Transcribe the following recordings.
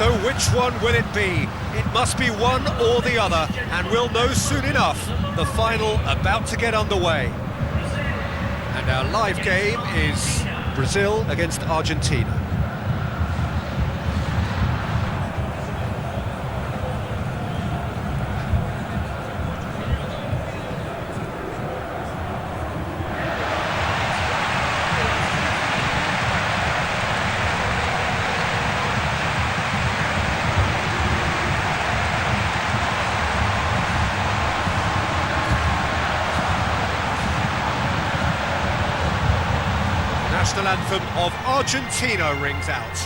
So which one will it be? It must be one or the other, and we'll know soon enough. The final about to get underway. And our live game is Brazil against Argentina. National anthem of Argentina rings out.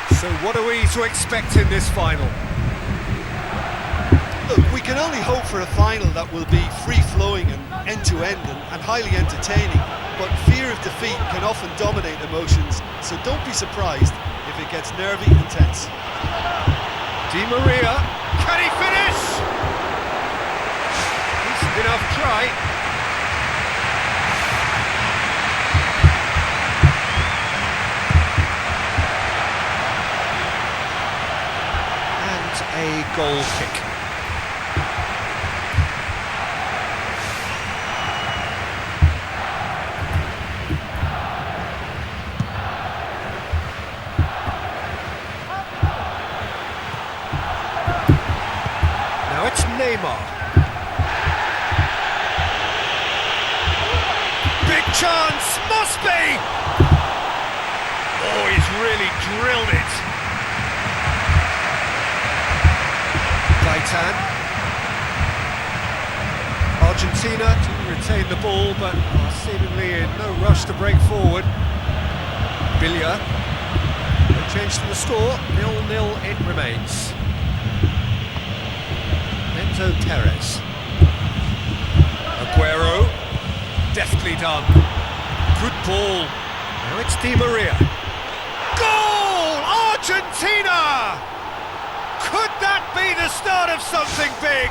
So what are we to expect in this final? Look, we can only hope for a final that will be free-flowing and end-to-end and highly entertaining, but fear of defeat can often dominate emotions, so don't be surprised if it gets nervy and tense. Di Maria, can he finish? Decent enough try. And a goal kick. Neymar. Big chance, must be! Oh, he's really drilled it. Gaetan. Argentina to retain the ball, but are seemingly in no rush to break forward. Billia. No change to the score, 0-0 it remains. Perez. Aguero, deftly done. Good ball. Now it's Di Maria. Goal! Argentina! Could that be the start of something big?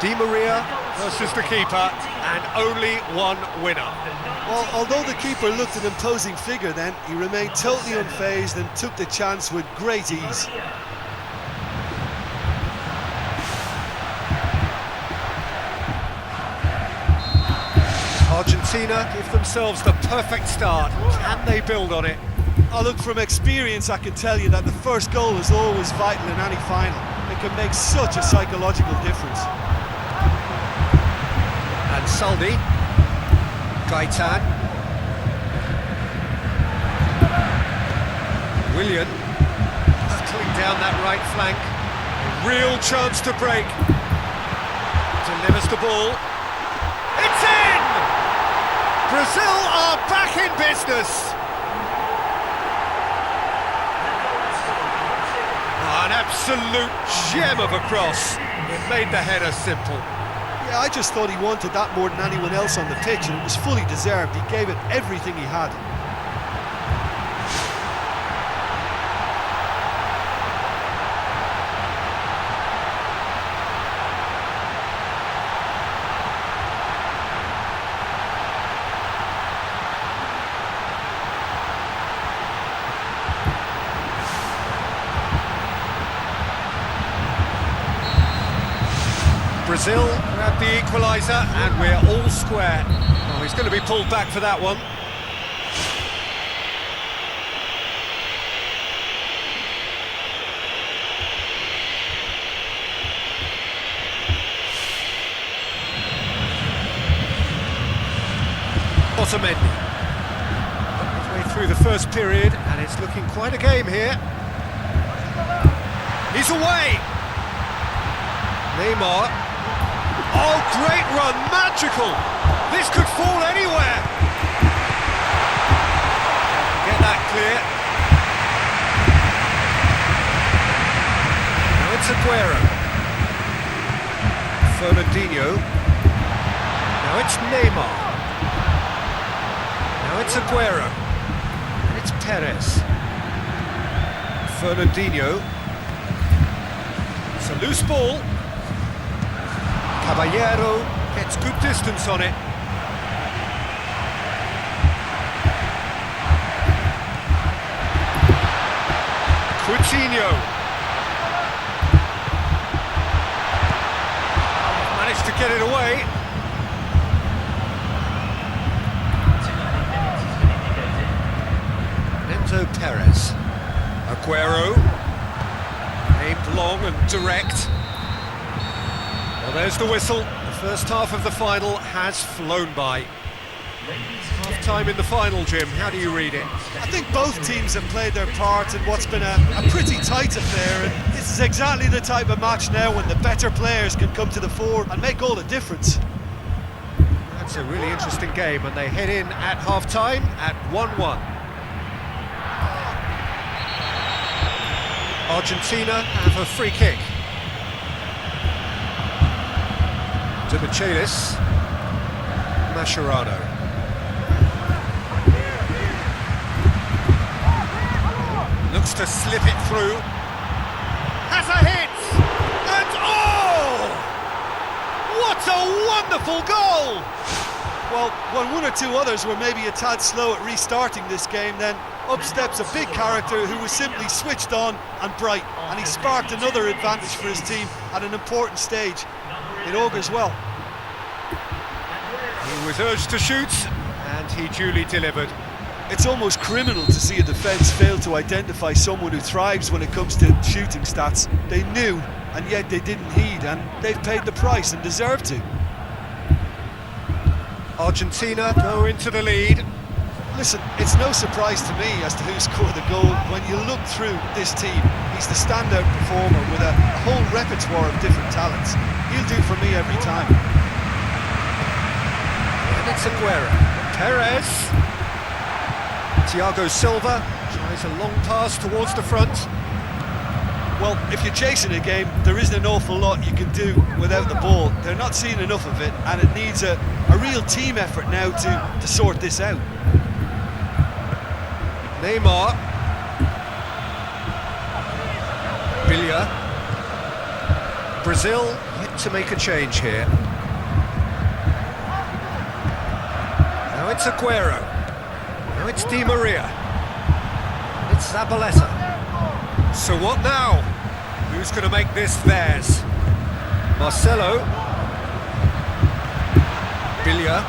Di Maria versus the keeper, and only one winner. Well, although the keeper looked an imposing figure then, he remained totally unfazed and took the chance with great ease. Argentina give themselves the perfect start. Can they build on it? Oh, look, from experience I can tell you that the first goal is always vital in any final. It can make such a psychological difference. And Saldi. Gaetan. Willian. Hurtling down that right flank. A real chance to break. Delivers the ball. It's in! Brazil are back in business! An absolute gem of a cross. It made the header simple. Yeah, I just thought he wanted that more than anyone else on the pitch, and it was fully deserved. He gave it everything he had. Brazil grab the equaliser and we're all square. Oh, he's going to be pulled back for that one. Otamendi. Halfway through the first period and it's looking quite a game here. He's away! Neymar. Oh, great run, magical! This could fall anywhere! Get that clear. Now it's Aguero. Fernandinho. Now it's Neymar. Now it's Aguero. And it's Perez. Fernandinho. It's a loose ball. Caballero gets good distance on it. Coutinho. Managed to get it away. Enzo Perez. Aguero. Aimed long and direct. Well, there's the whistle. The first half of the final has flown by. Half-time in the final, Jim. How do you read it? I think both teams have played their part in what's been a pretty tight affair, and this is exactly the type of match now when the better players can come to the fore and make all the difference. That's a really interesting game, and they head in at half-time at 1-1. Argentina have a free kick. To Michelis. Mascherano. Looks to slip it through. Has a hit! And oh! What a wonderful goal! Well, when one or two others were maybe a tad slow at restarting this game, then up steps a big character who was simply switched on and bright, and he sparked another advantage for his team at an important stage. It augurs well. He was urged to shoot, and he duly delivered. It's almost criminal to see a defence fail to identify someone who thrives when it comes to shooting stats. They knew, and yet they didn't heed, and they've paid the price and deserve to. Argentina go into the lead. Listen, it's no surprise to me as to who scored the goal. When you look through this team, he's the standout performer with a whole repertoire of different talents. He'll do for me every time. And it's Aguero. Perez. Thiago Silva tries a long pass towards the front. Well, if you're chasing a game, there isn't an awful lot you can do without the ball. They're not seeing enough of it, and it needs a real team effort now to sort this out. Neymar. Villa. Brazil yet to make a change here. Now it's Aguero. Now it's Di Maria. It's Zabaleta. So what now? Who's going to make this theirs? Marcelo. Villa.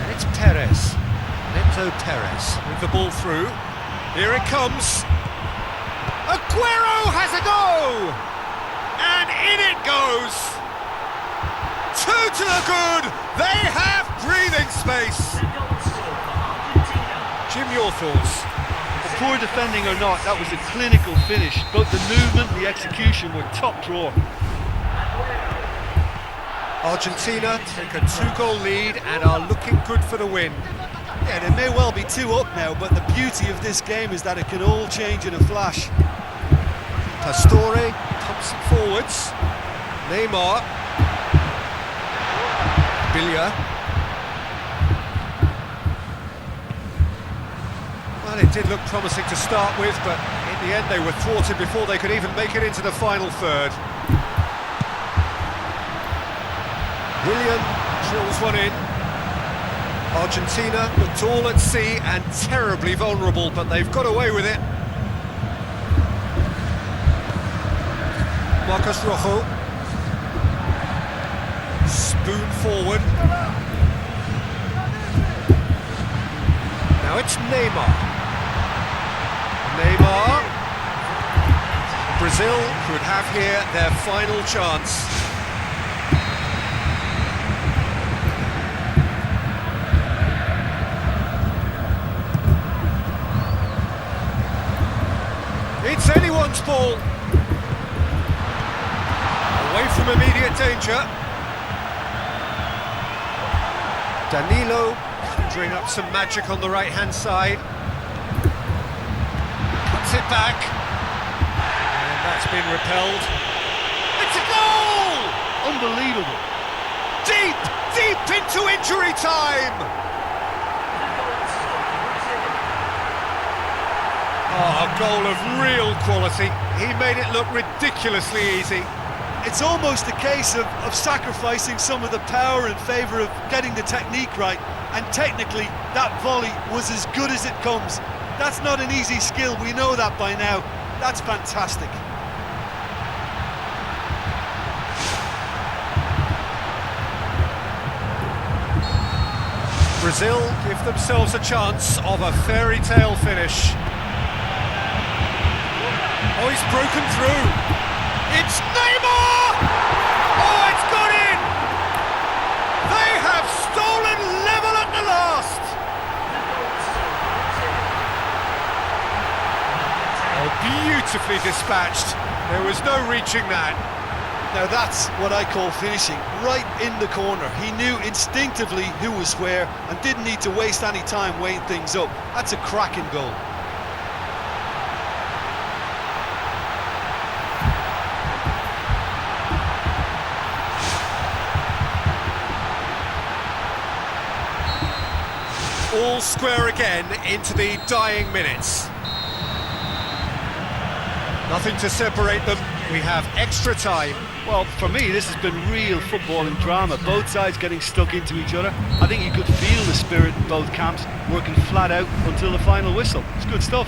And it's Perez. Enzo Perez with the ball through. Here it comes. Aguero has a go! And in it goes! Two to the good! They have breathing space! Jim, your thoughts? Poor defending or not, that was a clinical finish. Both the movement and the execution were top drawer. Argentina take a 2-goal lead and are looking good for the win. Yeah, they may well be 2 up now, but the beauty of this game is that it can all change in a flash. Pastore pumps it forwards. Neymar. Villa. Well, it did look promising to start with, but in the end they were thwarted before they could even make it into the final third. Willian drills one in. Argentina looked all at sea and terribly vulnerable, but they've got away with it. Marcos Rojo. Spoon forward. Now it's Neymar. Neymar. Brazil could have here their final chance. It's anyone's ball. Away from immediate danger. Danilo conjuring up some magic on the right-hand side. Cuts it back. And that's been repelled. It's a goal! Unbelievable. Deep into injury time! Oh, a goal of real quality. He made it look ridiculously easy. It's almost a case of sacrificing some of the power in favour of getting the technique right, and technically that volley was as good as it comes. That's not an easy skill, we know that by now. That's fantastic. Brazil give themselves a chance of a fairy tale finish. Oh, he's broken through. It's Neymar! Oh, it's gone in! They have stolen level at the last! Oh, beautifully dispatched. There was no reaching that. Now that's what I call finishing, right in the corner. He knew instinctively who was where and didn't need to waste any time weighing things up. That's a cracking goal. All square again into the dying minutes. Nothing to separate them. We have extra time. Well, for me, this has been real footballing drama. Both sides getting stuck into each other. I think you could feel the spirit in both camps, working flat out until the final whistle. It's good stuff.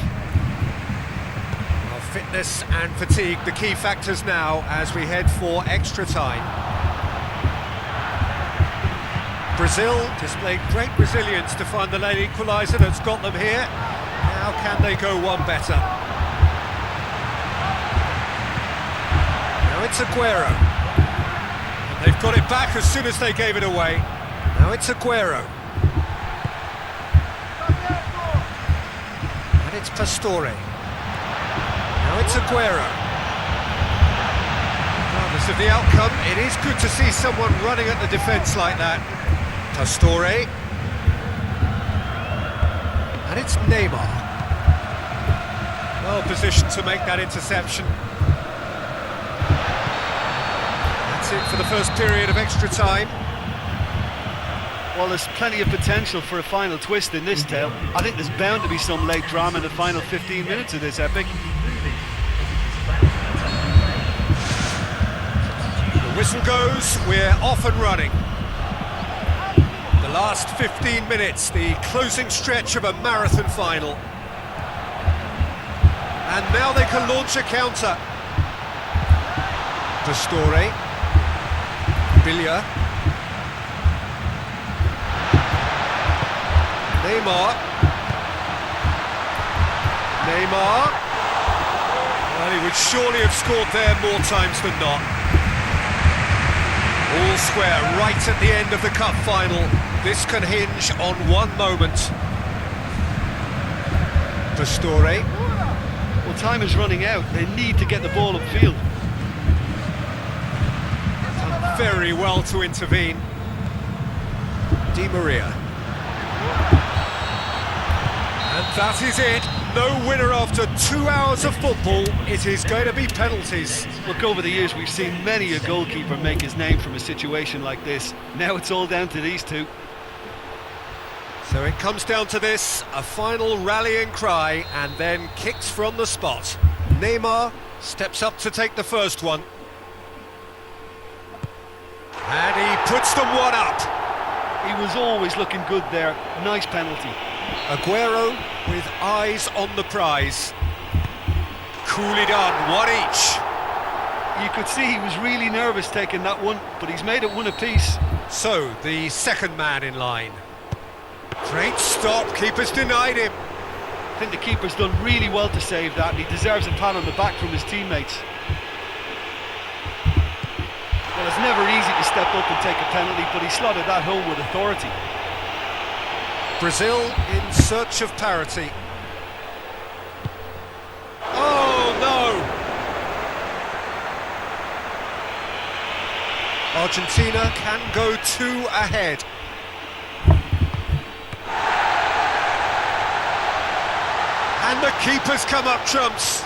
Well, fitness and fatigue, the key factors now as we head for extra time. Brazil displayed great resilience to find the late equaliser that's got them here. Now can they go one better? Now it's Aguero. And they've got it back as soon as they gave it away. Now it's Aguero. And it's Pastore. Now it's Aguero. Regardless of the outcome, it is good to see someone running at the defence like that. Pastore. And it's Neymar. Well positioned to make that interception. That's it for the first period of extra time. Well, there's plenty of potential for a final twist in this tale. I think there's bound to be some late drama in the final 15 minutes of this epic. The whistle goes, we're off and running. The last 15 minutes, the closing stretch of a marathon final. And now they can launch a counter. Pastore. Billia. Neymar. Well, he would surely have scored there more times than not. All square right at the end of the cup final. This can hinge on one moment. Pastore. Well, time is running out. They need to get the ball upfield. Done very well to intervene. Di Maria. And that is it. No winner after 2 hours of football. It is going to be penalties. Look, over the years we've seen many a goalkeeper make his name from a situation like this. Now it's all down to these two. So it comes down to this, a final rallying cry, and then kicks from the spot. Neymar steps up to take the first one. And he puts them one up. He was always looking good there. Nice penalty. Aguero with eyes on the prize. Coolly done, one each. You could see he was really nervous taking that one, but he's made it one apiece. So, the second man in line. Great stop, keeper's denied him. I think the keeper's done really well to save that, and he deserves a pat on the back from his teammates. Well, it's never easy to step up and take a penalty, but he slotted that home with authority. Brazil in search of parity. Oh no! Argentina can go 2 ahead. And the keeper's come up trumps.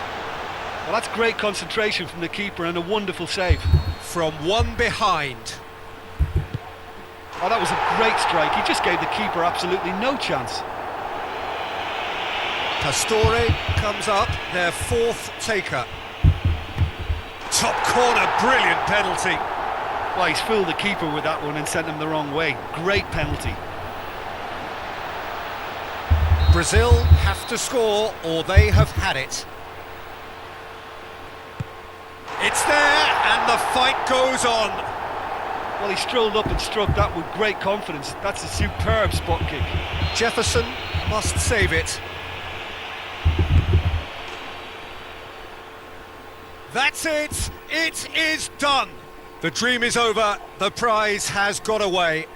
Well, that's great concentration from the keeper and a wonderful save. From one behind. Oh, that was a great strike. He just gave the keeper absolutely no chance. Pastore comes up, their fourth taker. Top corner, brilliant penalty. Well, he's fooled the keeper with that one and sent him the wrong way. Great penalty. Brazil have to score or they have had it. It's there and the fight goes on. Well, he strolled up and struck that with great confidence. That's a superb spot kick. Jefferson must save it. That's it! It is done! The dream is over, the prize has got away.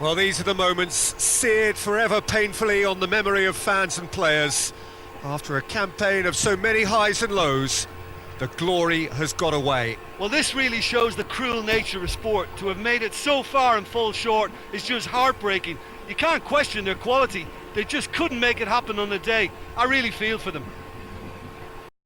Well, these are the moments seared forever painfully on the memory of fans and players. After a campaign of so many highs and lows, the glory has got away. Well, this really shows the cruel nature of sport. To have made it so far and fall short is just heartbreaking. You can't question their quality. They just couldn't make it happen on the day. I really feel for them.